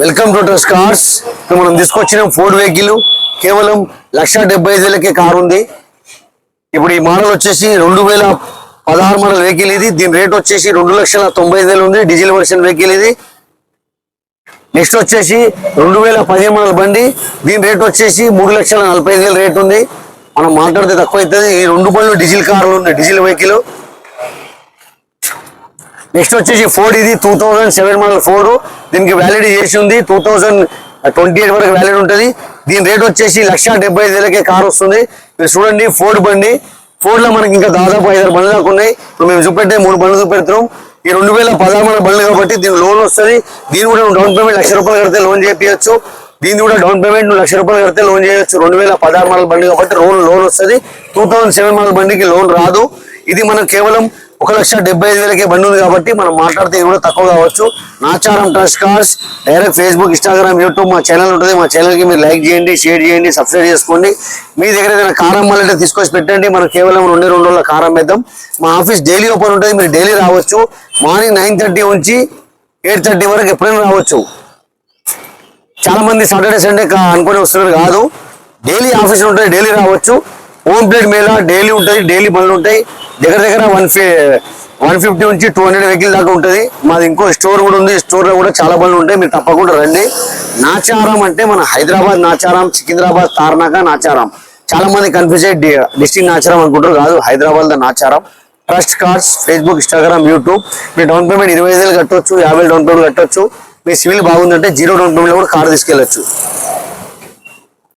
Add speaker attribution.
Speaker 1: Welcome to trust cars. మనం తీసుకొచ్చిన Ford vehicle కేవలం 1,75,000కే కారు ఉంది. ఇప్పుడు ఈ మోడల్ వచ్చేసి 2016 మోడల్ వెహికల్ ఇది. దీని రేట్ వచ్చేసి 2,95,000 ఉంది. డీజిల్ వర్షన్ వెహికల్ ఇది. నెక్స్ట్ వచ్చేసి 2015 మోడల్ బండి. దీని రేట్ వచ్చేసి 3,45,000 రేట్ ఉంది. మనం మాట్లాడితే తక్కువ అవుతుంది. ఈ రెండు బండ్లు డీజిల్ కార్లు ఉంది, డీజిల్ వెహికల్. నెక్స్ట్ వచ్చేసి ఫోర్డ్ ఇది 2007 మోడల్ ఫోర్డ్. దీనికి వ్యాలిడిటీ చేసి ఉంది 2028 వరకు వ్యాలిడ్ ఉంటుంది. దీని రేట్ వచ్చేసి 1,75,000కే కార్ వస్తుంది. మీరు చూడండి ఫోర్డ్ బండి. ఫోర్డ్ లో మనకి ఇంకా దాదాపు 5-6 బండ్లు దాకా ఉన్నాయి. ఇప్పుడు మేము చూపెట్టే 3 బండ్లు చూపెడుతున్నాం. ఈ 2016 మోడల్ బండ్లు కాబట్టి దీని లోన్ వస్తుంది. దీని కూడా డౌన్ పేమెంట్ 1,00,000 రూపాయలు కడితే లోన్ చేయించచ్చు. దీని కూడా డౌన్ పేమెంట్ 1,00,000 రూపాయలు కడితే లోన్ చేయొచ్చు. 2016 మోడల్ బండి కాబట్టి లోన్ వస్తుంది. 2007 మోడల్ బండికి లోన్ రాదు. ఇది మనం కేవలం 1,75,000కే బండి ఉంది కాబట్టి మనం మాట్లాడితే ఇది కూడా తక్కువ కావచ్చు. Nacharam trust cars direct Facebook, Instagram, YouTube మా ఛానల్ ఉంటుంది. మా ఛానల్కి మీరు లైక్ చేయండి, షేర్ చేయండి, సబ్స్క్రైబ్ చేసుకోండి. మీ దగ్గర ఏదైనా కారం అమ్మాలంటే తీసుకొచ్చి పెట్టండి. మనం కేవలం 2 రోజుల కారం వేద్దాం. మా ఆఫీస్ డైలీ ఓపెన్ ఉంటుంది. మీరు డైలీ రావచ్చు. మార్నింగ్ 9:30 నుంచి 8:30 వరకు ఎప్పుడైనా రావచ్చు. చాలా మంది సాటర్డే సండే అనుకుని వస్తున్నారు కాదు. డైలీ ఆఫీస్ ఉంటుంది, డైలీ రావచ్చు. హోమ్ ప్లేట్ మేళ డైలీ ఉంటుంది. డైలీ బండ్లు ఉంటాయి. దగ్గర 150 నుంచి 200 వెహికల్ దాకా ఉంటుంది. మాది ఇంకో స్టోర్ కూడా ఉంది. స్టోర్ లో కూడా చాలా బండ్లు ఉంటాయి. మీరు తప్పకుండా రండి. నాచారం అంటే మన హైదరాబాద్ నాచారం, సికింద్రాబాద్ తార్నాక నాచారం. చాలా మంది కన్ఫ్యూజ్ అయ్యి డిస్ట్రిక్ట్ నాచారం అనుకుంటారు. కాదు, Hyderabad the Nacharam. Trust cars Facebook, Instagram, YouTube. మీరు డౌన్ పేమెంట్ 25,000 కట్టవచ్చు, 50,000 డౌన్ పేమెంట్ కట్టవచ్చు. మీ సివిల్ బాగుందంటే 0 డౌన్ పేమెంట్ కూడా కార్ తీసుకెళ్ళచ్చు.